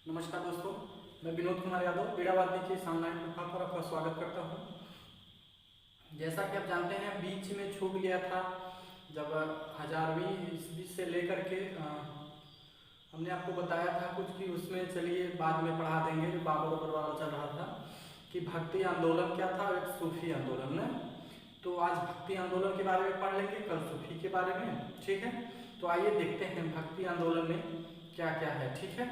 नमस्कार दोस्तों, मैं विनोद कुमार यादव पीड़ावादी के इस ऑनलाइन प्लेटफॉर्म पर आपका स्वागत करता हूं। जैसा कि आप जानते हैं, बीच में छूट गया था जब 1000वीं ईस्वी से लेकर के हमने आपको बताया था कुछ कि उसमें चलिए बाद में पढ़ा देंगे। जो बाबर वाला चल रहा था कि भक्ति आंदोलन क्या था और एक सूफी आंदोलन ना, तो आज भक्ति आंदोलन के बारे में पढ़ लेंगे, कल सूफी के बारे में। ठीक है, तो आइए देखते हैं भक्ति आंदोलन में क्या क्या है। ठीक है,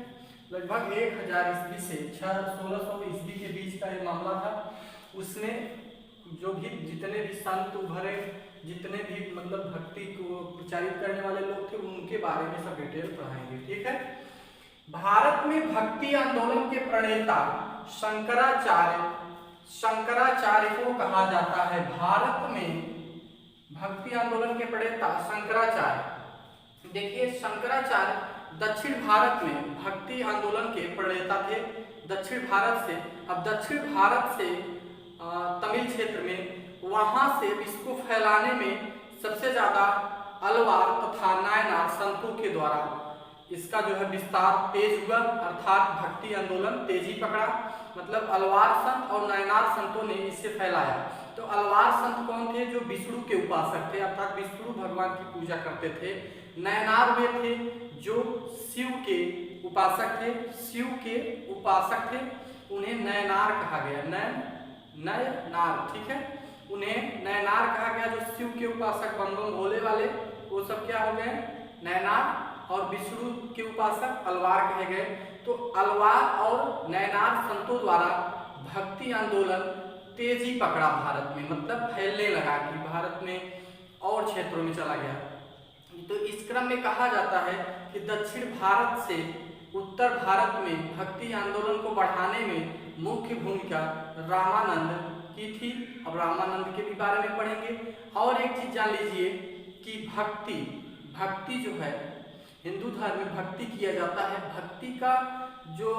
लगभग 1000 ईस्वी से 1600 ईस्वी के बीच का ये मामला था। उसमें जो भी जितने भी संत उभरे, जितने भी मतलब भक्ति को प्रचारित करने वाले लोग थे, उनके बारे में सब डिटेल पढ़ाएंगे। ठीक है, भारत में भक्ति आंदोलन के प्रणेता शंकराचार्य को कहा जाता है। भारत में भक्ति आंदोलन के प्रणेता शंकराचार्य। देखिए, शंकराचार्य दक्षिण भारत में भक्ति आंदोलन के प्रणेता थे। दक्षिण भारत से, अब दक्षिण भारत से तमिल क्षेत्र में, वहां से इसको फैलाने में सबसे ज्यादा अलवार तथा नायनार संतों के द्वारा इसका जो है विस्तार तेज हुआ, अर्थात भक्ति आंदोलन तेजी पकड़ा। मतलब अलवार संत और नायनार संतों ने इसे फैलाया। तो अलवार संत कौन थे? जो विष्णु के उपासक थे, अर्थात विष्णु भगवान की पूजा करते थे। नयनार वे थे जो शिव के उपासक थे, शिव के उपासक थे, उन्हें नयनार कहा गया। नयनार, ठीक है, उन्हें नयनार कहा गया। जो शिव के उपासक बम बम भोले वाले, वो सब क्या हो गए? नयनार। और विष्णु के उपासक अलवार कहे गए। तो अलवार और नयनार संतों द्वारा भक्ति आंदोलन तेजी पकड़ा भारत में, मतलब फैलने लगा कि भारत में और क्षेत्रों में चला गया। तो इस क्रम में कहा जाता है कि दक्षिण भारत से उत्तर भारत में भक्ति आंदोलन को बढ़ाने में मुख्य भूमिका रामानंद की थी। अब रामानंद के भी बारे में पढ़ेंगे। और एक चीज जान लीजिए कि भक्ति जो है, हिंदू धर्म में भक्ति किया जाता है। भक्ति का जो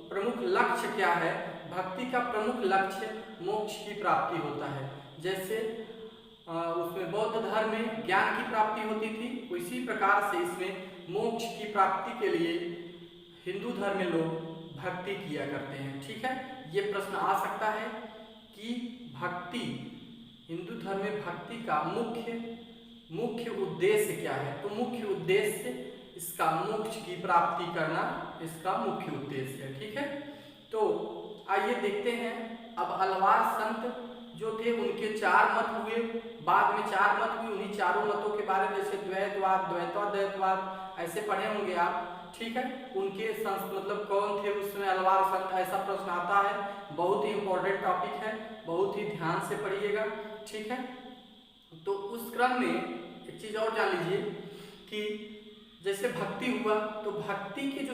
प्रमुख लक्ष्य क्या है? भक्ति का प्रमुख लक्ष्य मोक्ष की प्राप्ति होता है। जैसे उसमें बौद्ध धर्म में ज्ञान की प्राप्ति होती थी, उसी प्रकार से इसमें मोक्ष की प्राप्ति के लिए हिंदू धर्म में लोग भक्ति किया करते हैं। ठीक है, ये प्रश्न आ सकता है कि भक्ति, हिंदू धर्म में भक्ति का मुख्य उद्देश्य क्या है? तो मुख्य उद्देश्य इसका मोक्ष की प्राप्ति करना इसका मुख्य उद्देश्य है। ठीक है, तो आइए देखते हैं। अब अलवार संत जो थे उनके 4 मत हुए, बाद में 4 मत हुए। उन्हीं चारों मतों के बारे में, जैसे द्वैतवाद, द्वैतवाद ऐसे पढ़े होंगे आप। ठीक है, उनके मतलब कौन थे उसमें अलवार संत, ऐसा प्रश्न आता है। बहुत ही इंपॉर्टेंट टॉपिक है, बहुत ही ध्यान से पढ़िएगा। ठीक है, तो उस क्रम में एक चीज और जान लीजिए कि जैसे भक्ति हुआ, तो भक्ति के जो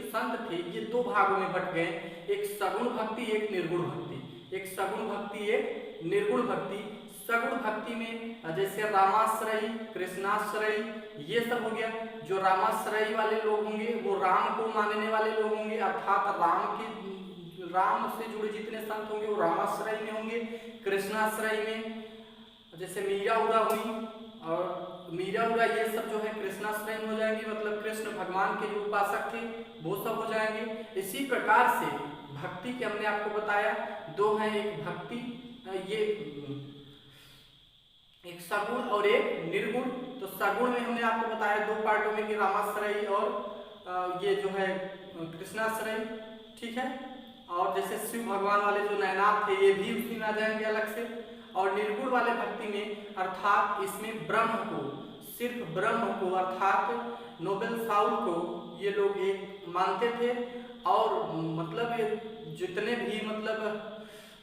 संत थे ये 2 भागों में बट गए। एक सगुण भक्ति, एक निर्गुण भक्ति। एक सगुण भक्ति, एक निर्गुण भक्ति। सगुण भक्ति में जैसे रामाश्रयी, कृष्णाश्रयी, ये सब हो गया। जो रामाश्रयी वाले लोग होंगे वो राम को मानने वाले लोग होंगे, अर्थात राम से जुड़े जितने संत होंगे वो रामाश्रयी में होंगे। कृष्णाश्रयी में जैसे मीरा उरा हुई, और मीरा उरा ये सब जो है कृष्णाश्रयी में हो जाएंगे, मतलब कृष्ण भगवान के जो उपासक थे वो सब हो जाएंगे। इसी प्रकार से भक्ति के हमने आपको बताया 2 हैं, एक भक्ति, ये एक सगुण और एक निर्गुण। तो सगुण में हमने आपको बताया 2 पार्टों में कि रामाश्रयी और ये जो है कृष्णाश्रयी। ठीक है, और जैसे शिव भगवान वाले जो नयनार थे ये भी उसी में आ जाएंगे अलग से। और निर्गुण वाले भक्ति में, अर्थात इसमें ब्रह्म को, सिर्फ ब्रह्म को, अर्थात नोबेल साउल को ये लोग एक मानते थे। और मतलब जितने भी मतलब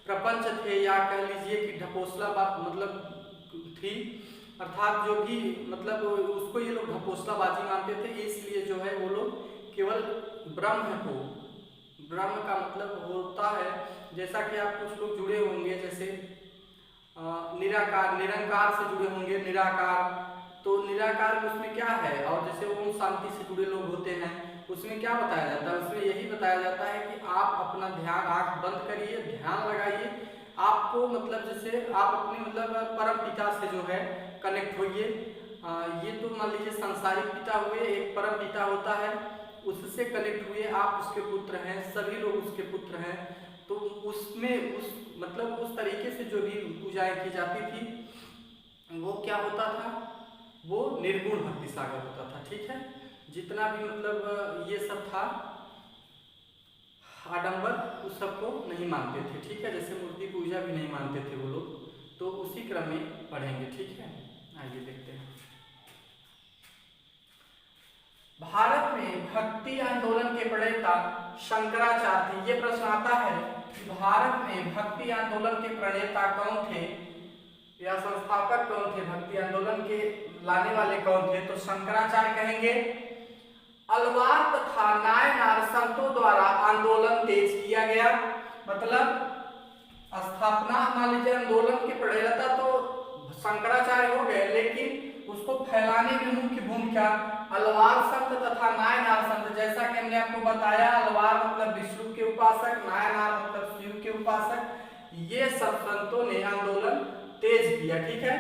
प्रपंच थे, या कह लीजिए कि ढकोसला मतलब थी, अर्थात जो भी मतलब उसको ये लोग ढकोसलाबाजी मानते थे। इसलिए जो है वो लोग केवल ब्रह्म को, ब्रह्म का मतलब होता है, जैसा कि आप कुछ लोग जुड़े होंगे, जैसे निराकार, निरंकार से जुड़े होंगे, निराकार। तो निराकार में उसमें क्या है? और जैसे ओम शांति से जुड़े लोग होते हैं, उसमें क्या बताया जाता है? उसमें यही बताया जाता है कि आप अपना ध्यान, आंख बंद करिए, ध्यान लगाइए, आपको मतलब जैसे आप अपने मतलब परम पिता से जो है कनेक्ट होइए। ये तो मान लीजिए सांसारिक पिता हुए, एक परम पिता होता है उससे कनेक्ट हुए, आप उसके पुत्र हैं, सभी लोग उसके पुत्र हैं, तो उसमें उस तरीके से जो भी पूजाएं की जाती थी वो क्या होता था, वो निर्गुण भक्ति सागर होता था। ठीक है, जितना भी ये सब था आडंबर, उस सबको नहीं मानते थे। ठीक है, जैसे मूर्ति पूजा भी नहीं मानते थे वो लोग, तो उसी क्रम में पढ़ेंगे। ठीक है, आइए देखते हैं। भारत में भक्ति आंदोलन के प्रणेता शंकराचार्य थे। ये प्रश्न आता है कि भारत में भक्ति आंदोलन के प्रणेता कौन थे या संस्थापक कौन थे, भक्ति आंदोलन के लाने वाले कौन थे, तो शंकराचार्य कहेंगे। अलवार तथा नायनार संतों द्वारा आंदोलन तेज किया गया, मतलब स्थापना मान लीजिए आंदोलन के प्रणेता तो शंकराचार्य हो गए, लेकिन उसको फैलाने में मुख्य भूमिका अलवार संत तथा नायनार संत, जैसा कि हमने आपको बताया, अलवार मतलब विष्णु के उपासक, नायनार मतलब शिव के उपासक, ये सब संतों ने आंदोलन तेज किया। ठीक है,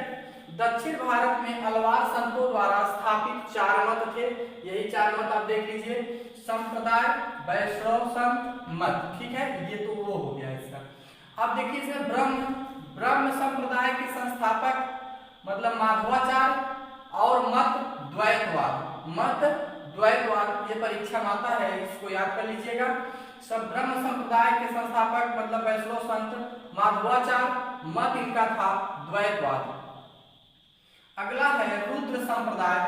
दक्षिण भारत में अलवार संतों द्वारा स्थापित 4 मत थे, यही 4 मत आप देख लीजिए, संप्रदाय, वैष्णव संत, मत। ठीक है, ये तो वो हो गया इसका। अब देखिए इसमें ब्रह्म संप्रदाय के संस्थापक मतलब माधवाचार्य, और मत द्वैतवाद, ये परीक्षा में आता है, इसको याद कर लीजिएगा। सब ब्रह्म संप्रदाय के संस्थापक मतलब वैष्णव संत माधवाचार्य, मत इनका था द्वैतवाद। अगला है रुद्र संप्रदाय,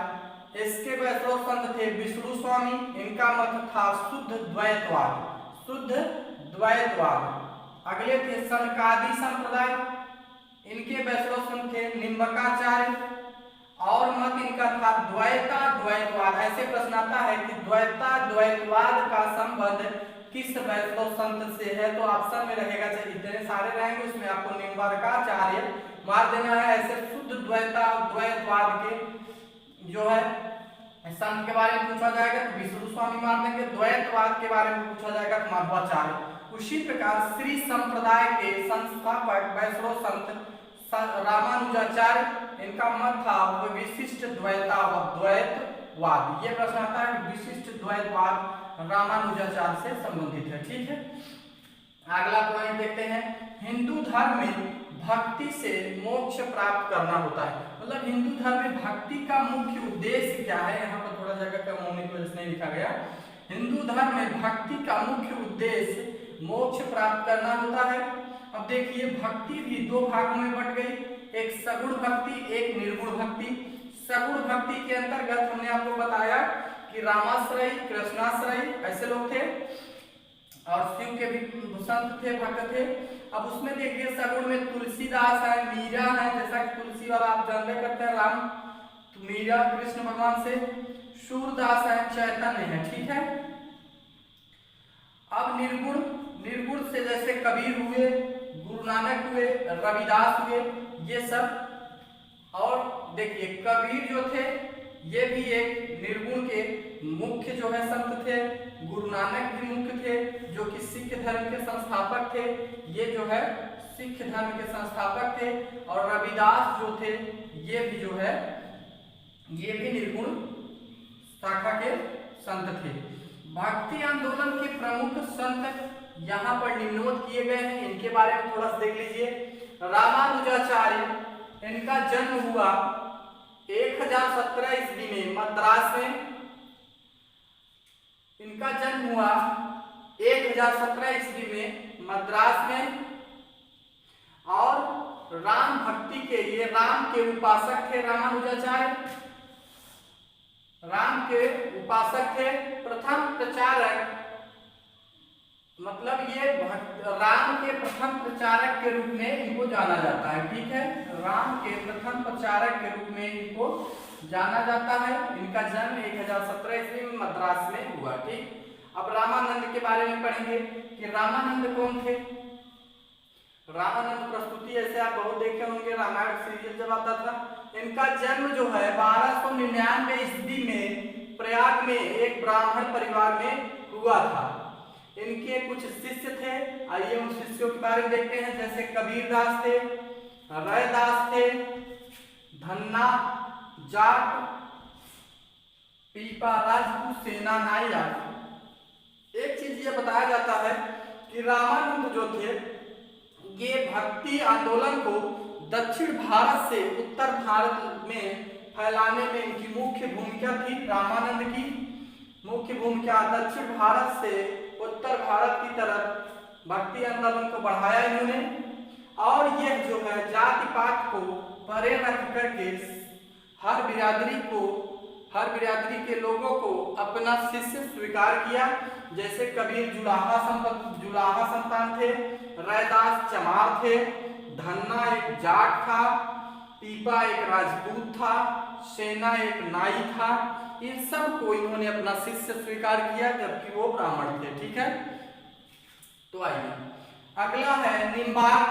इसके वैष्णव संत थे विष्णु स्वामी, इनका मत था शुद्ध द्वैतवाद। अगले थे सनकादि संप्रदाय, इनके वैष्णव संत थे निम्बकाचार्य, और मत इनका था द्वैतवाद। ऐसे प्रश्न आता है कि द्वैतवाद का संबंध किस वैष्णव संत से है, तो ऑप्शन में रहेगा, चाहे इतने सारे रहेंगे उसमें आपको निम्बकाचार्य मार देना है। ऐसे शुद्ध द्वैतवाद के जो है संत के बारे में पूछा जाएगा तो विष्णु स्वामी मार देंगे, द्वैतवाद के बारे में पूछा जाएगा तो माधवाचार्य। उसी प्रकार श्री संप्रदाय के संस्थापक वैष्णव संत रामानुजाचार्य, इनका मत था विशिष्ट द्वैतवाद। ये प्रश्न आता है विशिष्ट द्वैतवाद रामानुजाचार्य से संबंधित है। ठीक है, अगला पॉइंट देखते हैं। हिंदू धर्म में भक्ति से मोक्ष प्राप्त करना होता है, मतलब हिंदू धर्म में भक्ति का मुख्य उद्देश्य क्या है, यहाँ पर थोड़ा जगह कम होने की वजह से नहीं लिखा गया। हिंदू धर्म में भक्ति का मुख्य उद्देश्य मोक्ष प्राप्त करना होता है। अब देखिए भक्ति भी 2 भागों में बट गई, एक सगुण भक्ति, एक निर्गुण भक्ति। सगुण भक्ति के अंतर्गत हमने आपको बताया कि रामाश्रयी, कृष्णाश्रयी ऐसे लोग थे, और शिव के भी संत थे, भक्त थे। अब उसमें देखिए सगुण में तुलसीदास है, मीरा है, जैसा कि तुलसी वाला आप जानते करते हैं राम, तो मीरा कृष्ण भगवान से, सूरदास है, चैतन्य है। ठीक है, अब निर्गुण से जैसे कबीर हुए, गुरु नानक हुए, रविदास हुए, ये सब। और देखिए कबीर जो थे ये भी एक निर्गुण के मुख्य जो है संत थे, गुरु नानक भी मुख्य थे जो कि सिख धर्म के संस्थापक थे, ये जो है सिख धर्म के संस्थापक थे। और रविदास जो थे ये भी जो है ये भी निर्गुण शाखा के संत थे। भक्ति आंदोलन के प्रमुख संत यहाँ पर निम्नोक्त किए गए हैं, इनके बारे में थोड़ा सा देख लीजिए। रामानुजाचार्य, इनका जन्म हुआ 1017 ईस्वी में मद्रास में, इनका जन्म हुआ 1017 ईस्वी में मद्रास में, और राम भक्ति के लिए राम के उपासक थे रामानुजाचार्य, राम के उपासक थे। प्रथम प्रचारक मतलब ये राम के प्रथम प्रचारक के रूप में इनको जाना जाता है। ठीक है, राम के प्रथम प्रचारक के रूप में इनको जाना जाता है। इनका जन्म 1017 ईस्वी में मद्रास में हुआ। ठीक, अब रामानंद के बारे में पढ़ेंगे कि रामानंद कौन थे। रामानंद प्रस्तुति ऐसे आप बहुत देखे होंगे, रामायण सीरियल जब आता था। इनका जन्म जो है 1299 ईस्वी में प्रयाग में एक ब्राह्मण परिवार में हुआ था। इनके कुछ शिष्य थे, आइए उन शिष्यों के बारे में देखते हैं। जैसे कबीरदास थे, रैदास थे, धन्ना जाट, पीपा राजपूत, सेना नायक, बताया जाता है कि रामानंद जो थे ये भक्ति आंदोलन को दक्षिण भारत से उत्तर भारत में फैलाने में इनकी मुख्य भूमिका थी। रामानंद की मुख्य भूमिका दक्षिण भारत से उत्तर भारत की तरफ भक्ति आंदोलन को बढ़ाया इन्होंने, और यह जो है जाति पात को परे रख करके हर बिरादरी के लोगों को अपना शिष्य स्वीकार किया। जैसे कबीर जुलाहा संतान थे, रैदास चमार थे, धन्ना एक जाट था, पीपा एक राजपूत था, सेना एक नाई था। इन सब को इन्होंने अपना शिष्य स्वीकार किया जबकि वो ब्राह्मण थे। ठीक है, तो आइए अगला है निम्बार्क।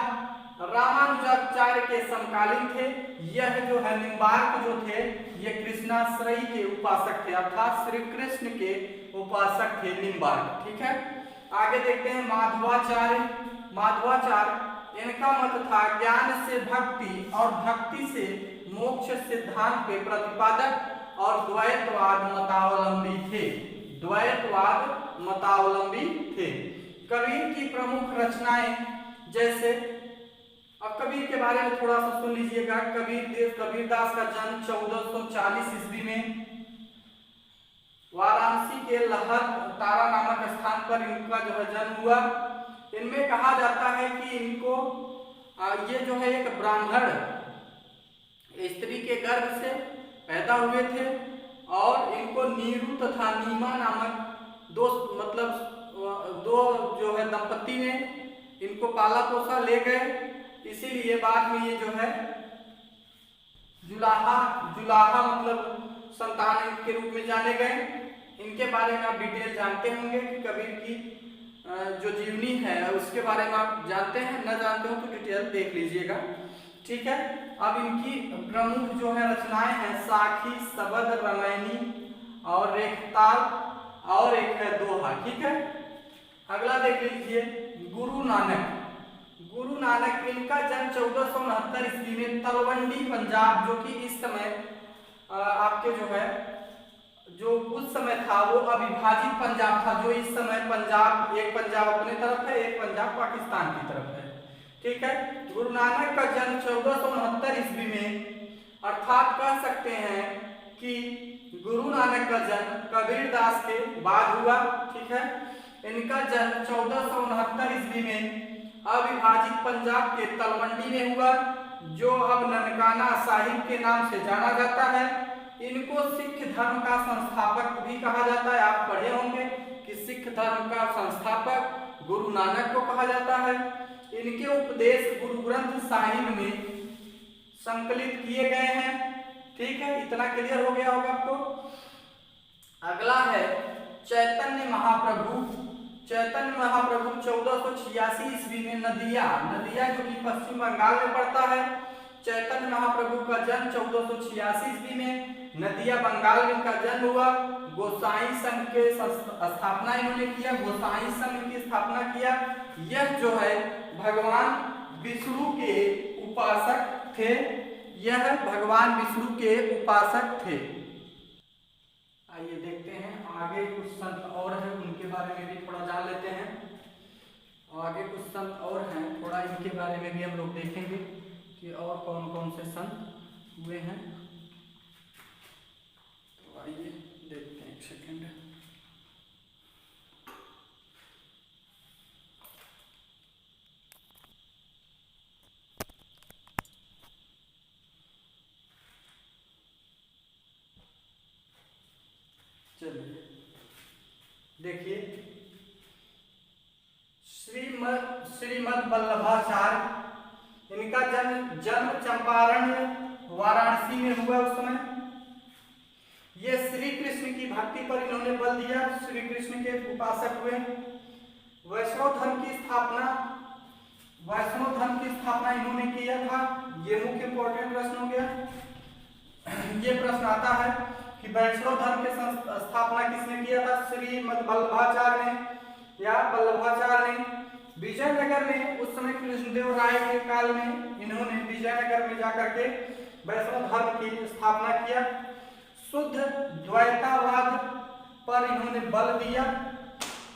रामानुजाचार्य के समकालीन थे। यह जो है निम्बार्क जो थे ये कृष्णाश्रयी के उपासक थे, अर्थात श्री कृष्ण के उपासक थे निम्बार्क। ठीक है, आगे देखते हैं माधवाचार्य इनका मत था ज्ञान से भक्ति और भक्ति से मोक्ष सिद्धांत के प्रतिपादक और द्वैतवाद मतावलंबी थे। कबीर की प्रमुख रचनाएं जैसे, अब कबीर के बारे में थोड़ा सा सुन लीजिएगा। कबीरदास का जन्म 1440 ईस्वी में वाराणसी के लहर तारा नामक स्थान पर इनका जो है जन्म हुआ। इनमें कहा जाता है कि इनको ये जो है एक ब्राह्मण स्त्री के गर्भ से पैदा हुए थे और इनको नीरू तथा नीमा नामक दो जो है दंपति ने इनको पाला पोसा ले गए। इसीलिए बाद में ये जो है जुलाहा मतलब संतान के रूप में जाने गए। इनके बारे में आप डिटेल जानते होंगे कि कबीर की जो जीवनी है उसके बारे में आप जानते हैं, न जानते हो तो डिटेल देख लीजिएगा। ठीक है, अब इनकी प्रमुख जो है रचनाएं हैं साखी, सबद, रामायणी और रेखताल और एक है दोहा। ठीक है, अगला देख लीजिए गुरु नानक इनका जन्म 1469 ईस्वी में तलवंडी पंजाब, जो कि इस समय आपके जो है जो उस समय था वो अविभाजित पंजाब था। जो इस समय पंजाब, एक पंजाब अपने तरफ है, एक पंजाब पाकिस्तान की तरफ है। ठीक है, गुरु नानक का जन्म 1469 ईस्वी में, अर्थात कह सकते हैं कि गुरु नानक का जन्म कबीरदास के बाद हुआ। ठीक है, इनका जन्म 1469 ईस्वी में अविभाजित पंजाब के तलवंडी में हुआ, जो अब ननकाना साहिब के नाम से जाना जाता है। इनको सिख धर्म का संस्थापक भी कहा जाता है। आप पढ़े होंगे कि सिख धर्म का संस्थापक गुरु नानक को कहा जाता है। इनके उपदेश गुरु ग्रंथ साहिब में संकलित किए गए हैं। ठीक है, इतना क्लियर हो गया होगा आपको। अगला है चैतन्य महाप्रभु 1486 ईस्वी में नदिया जो कि पश्चिम बंगाल में पड़ता है। चैतन्य महाप्रभु का जन्म 1486 ईस्वी में नदिया बंगाल में इनका जन्म हुआ। गोसाई संघ के स्थापना इन्होंने किया, गोसाई संघ की स्थापना किया। यह जो है भगवान विष्णु के उपासक थे। आइए देखते हैं आगे कुछ संत और हैं, उनके बारे में भी थोड़ा जान लेते हैं। आगे कुछ संत और हैं, थोड़ा इनके बारे में भी हम लोग देखेंगे कि और कौन कौन से संत हुए हैं। तो आइए देखते हैं, एक सेकेंड। चलिए देखिए, श्रीमद वल्लभाचार्य इनका जन्म चंपारण वाराणसी में हुआ। उस समय ये श्री कृष्ण की भक्ति पर इन्होंने बल दिया, श्री कृष्ण के उपासक हुए। वैष्णव धर्म की स्थापना इन्होंने किया था। ये मुख्य इंपॉर्टेंट प्रश्न हो गया। ये प्रश्न आता है कि वैष्णव धर्म के स्थापना किसने किया था, श्रीमद वल्लभाचार्य ने या वल्लभाचार्य ने। विजयनगर में उस समय कृष्णदेव राय के काल में इन्होंने विजयनगर में जाकर के वैष्णव धर्म की स्थापना किया। शुद्ध द्वैतावाद पर इन्होंने बल दिया।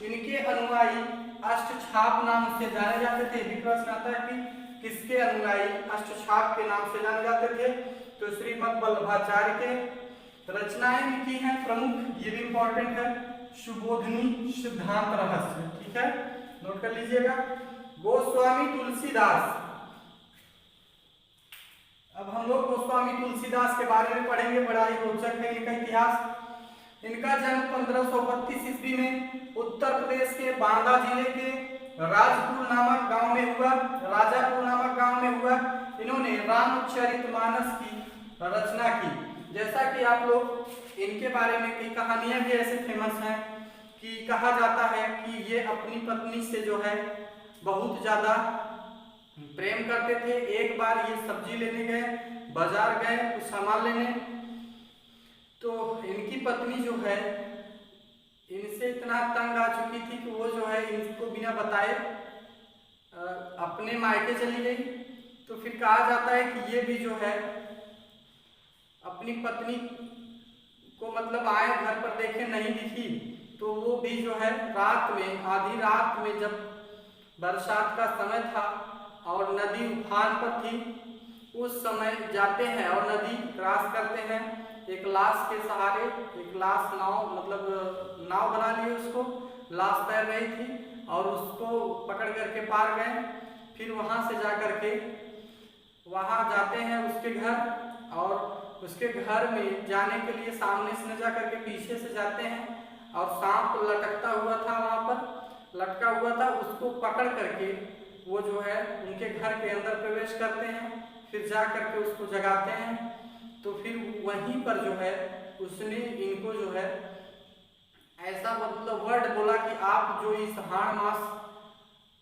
इनके अनुयायी अष्टछाप नाम से जाने जाते थे। भी प्रश्न आता है कि किसके अनुयायी अष्टछाप के नाम से जाने जाते थे? तो श्रीमद् वल्लभाचार्य के। रचनाएं लिखी हैं प्रमुख, ये भी इंपॉर्टेंट है, सुबोधनी सिद्धांत रहस्य, ठीक है, नोट कर लीजिएगा। गोस्वामी तुलसीदास, अब हम लोग गोस्वामी तुलसीदास के बारे में पढ़ेंगे, बड़ा ही रोचक है इनका इतिहास। इनका जन्म 1532 ईस्वी में उत्तर प्रदेश के बांदा जिले के राजापुर नामक गांव में हुआ। इन्होंने रामचरितमानस की रचना की। जैसा कि आप लोग इनके बारे में कई कहानियां भी ऐसे फेमस हैं कि कहा जाता है कि ये अपनी पत्नी से जो है बहुत ज्यादा प्रेम करते थे। एक बार ये सब्जी लेने गए, बाजार गए कुछ सामान लेने, तो इनकी पत्नी जो है इनसे इतना तंग आ चुकी थी कि वो जो है इनको बिना बताए अपने मायके चली गई। तो फिर कहा जाता है कि ये भी जो है अपनी पत्नी को मतलब आए घर पर देखे नहीं दिखी, तो वो भी जो है रात में, आधी रात में, जब बरसात का समय था और नदी उफान पर थी, उस समय जाते हैं और नदी क्रॉस करते हैं एक लाश के सहारे। एक लाश नाव, मतलब नाव बना लिए उसको, लाश तैर रही थी और उसको पकड़ करके पार गए। फिर वहां से जा करके वहां जाते हैं उसके घर, और उसके घर में जाने के लिए सामने से न जा करके पीछे से जाते हैं और सांप लटकता हुआ था, वहां पर लटका हुआ था, उसको पकड़ करके वो जो है उनके घर के अंदर प्रवेश करते हैं। फिर जा करके उसको जगाते हैं। तो फिर वहीं पर जो है उसने इनको जो है ऐसा मतलब वर्ड बोला कि आप जो इस हाड़ मास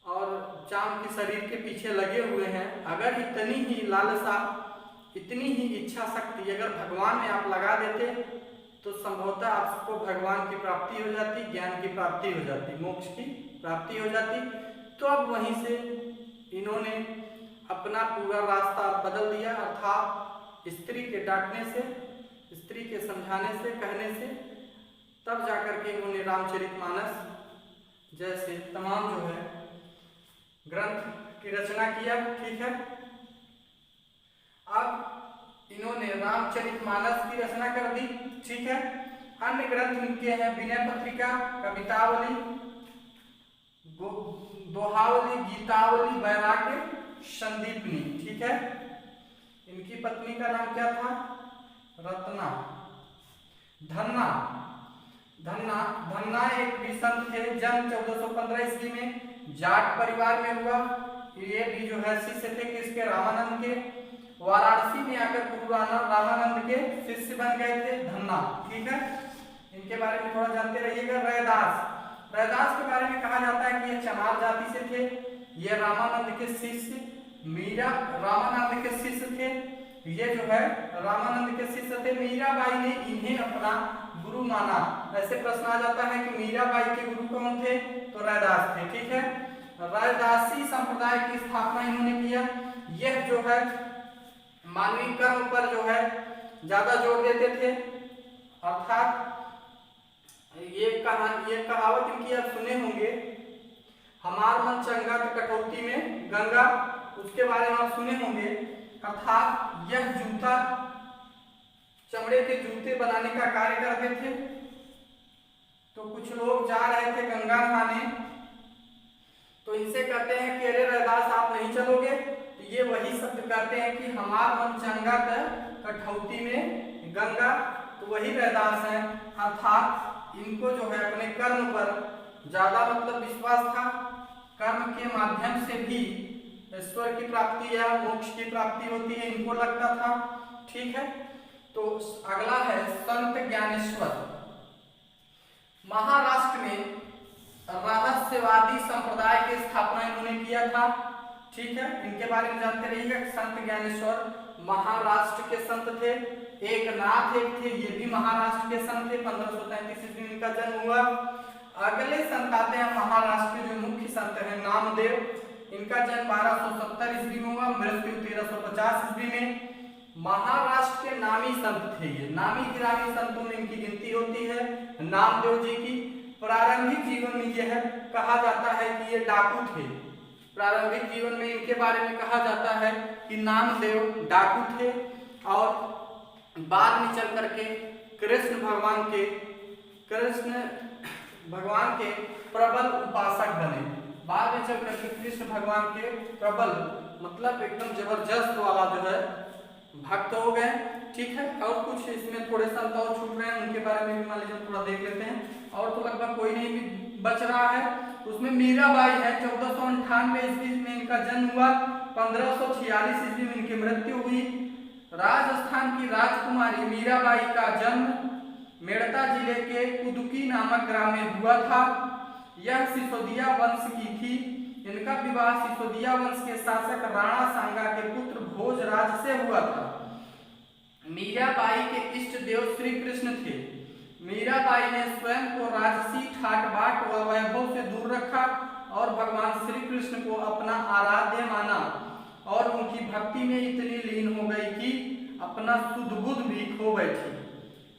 और चाम के शरीर के पीछे लगे हुए हैं, अगर इतनी ही लालसा, इतनी ही इच्छा शक्ति अगर भगवान में आप लगा देते तो संभवतः आपको भगवान की प्राप्ति हो जाती, ज्ञान की प्राप्ति हो जाती, मोक्ष की प्राप्ति हो जाती। तो अब वहीं से इन्होंने अपना पूरा रास्ता बदल दिया, अर्थात स्त्री के डांटने से, स्त्री के समझाने से, कहने से, तब जाकर के इन्होंने रामचरितमानस जैसे तमाम जो है ग्रंथ की रचना किया, ठीक है। अब इन्होंने रामचरितमानस की रचना कर दी, ठीक है। अन्य ग्रंथ इनके हैं विनय पत्रिका, कवितावली, दोहावली, गीतावली, वैराग्य, संदीपनी, ठीक है। इनकी पत्नी का नाम क्या था? रत्ना। धन्ना एक भी संत थे। जन्म 1415 ईस्वी में जाट परिवार में हुआ। ये भी जो है शिष्य थे किसके? रामानंद के। वाराणसी में आकर गुरु रामानंद के शिष्य बन गए थे धन्ना, ठीक है। इनके बारे में थोड़ा जानते रहिएगा। रैदास के बारे में कहा जाता है कि ये चमार जाति से थे। ये रामानंद के शिष्य, मीरा रामानंद के शिष्य थे। ये जो है रामानंद के शिष्य थे। मीराबाई ने इन्हें अपना गुरु माना। ऐसे प्रश्न आ जाता है कि मीराबाई के गुरु कौन थे? तो रैदास थे, ठीक है। रैदासी संप्रदाय की स्थापना इन्होंने किया। यह जो है मानवीय कर्म पर जो है ज्यादा जोर देते थे, अर्थात ये कहावत इनकी आप सुने होंगे, हमार मन चंगा तो कटौती में गंगा, उसके बारे में आप सुने होंगे। अर्थात यह जूता, चमड़े के जूते बनाने का कार्य करते थे। तो कुछ लोग जा रहे थे गंगा नहाने, तो इनसे कहते हैं कि अरे रैदास आप नहीं चलोगे? तो ये वही शब्द कहते हैं कि हमार मन चंगा कठौती में गंगा, तो वही रैदास है। अर्थात इनको जो है अपने कर्म पर ज्यादा मतलब विश्वास था। कर्म के माध्यम से भी ईश्वर की प्राप्ति या मोक्ष की प्राप्ति होती है, इनको लगता था, ठीक है। तो अगला है संत ज्ञानेश्वर। महाराष्ट्र में रहस्यवादी संप्रदाय की स्थापना इन्होंने किया था, ठीक है। इनके बारे में जानते रहिएगा। संत ज्ञानेश्वर महाराष्ट्र के संत थे। एक नाथ एक थे, ये भी महाराष्ट्र के संत थे। 1533 ईस्वी में इनका जन्म हुआ। अगले संत आते हैं महाराष्ट्र के जो मुख्य संत हैं नामदेव। इनका जन्म 1270 ईस्वी में हुआ, मृत्यु 1350 ईस्वी में। महाराष्ट्र के नामी संत थे ये। नामी गिरामी संतों में इनकी गिनती होती है नामदेव जी की। प्रारंभिक जीवन में यह कहा जाता है कि ये डाकू थे। प्रारंभिक जीवन में इनके बारे में कहा जाता है कि नामदेव डाकू थे और बाद में चल करके कृष्ण भगवान के प्रबल उपासक बने। बाद में चल करके कृष्ण भगवान के प्रबल मतलब एकदम जबरदस्त वाला जो है भक्त हो गए। ठीक है, और कुछ इसमें थोड़े सा और छूट रहे हैं, उनके बारे में भी मान लीजिए थोड़ा देख लेते हैं। और तो लगभग कोई नहीं भी बच रहा है। उसमें मीराबाई है, 1498 ईस्वी में इनका जन्म हुआ, 1546 ईस्वी में इनकी मृत्यु हुई। राजस्थान की राजकुमारी मीराबाई का जन्म मेड़ता जिले के कुदुकी नामक ग्राम में हुआ था। यह सिसोदिया वंश की थी। इनका विवाह सिसोदिया वंश के शासक राणा सांगा के पुत्र भोजराज से हुआ था। मीराबाई के इष्ट देव श्री कृष्ण थे। मीराबाई ने स्वयं को राजसी ठाट बाट व वैभव से दूर रखा और भगवान श्री कृष्ण को अपना आराध्य माना और उनकी भक्ति में इतनी लीन हो गई कि अपना शुद्ध बुद्ध भी खो बैठी।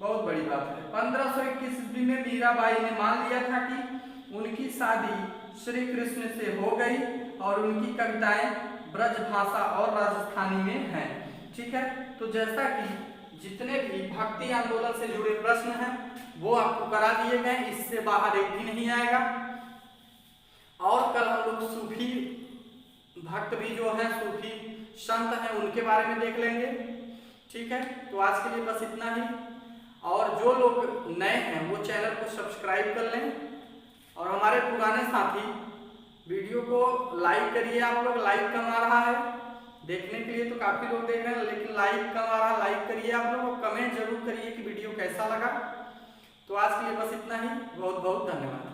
बहुत बड़ी बात है। 1521 ईस्वी में मीराबाई ने मान लिया था कि उनकी शादी श्री कृष्ण से हो गई और उनकी कविताएं ब्रज भाषा और राजस्थानी में हैं। ठीक है, तो जैसा कि जितने भी भक्ति आंदोलन से जुड़े प्रश्न हैं वो आपको करा दिए गए, इससे बाहर एक भी नहीं आएगा। और कल हम लोग सूफी भक्त भी जो हैं, सूफी संत हैं, उनके बारे में देख लेंगे। ठीक है, तो आज के लिए बस इतना ही। और जो लोग नए हैं वो चैनल को सब्सक्राइब कर लें और हमारे पुराने साथी वीडियो को लाइक करिए। आप लोग लाइक कम आ रहा है, देखने के लिए तो काफी लोग देख रहे हैं लेकिन लाइक कम आ रहा है। लाइक करिए आप लोग, कमेंट जरूर करिए कि वीडियो कैसा लगा। तो आज के लिए बस इतना ही। बहुत बहुत धन्यवाद।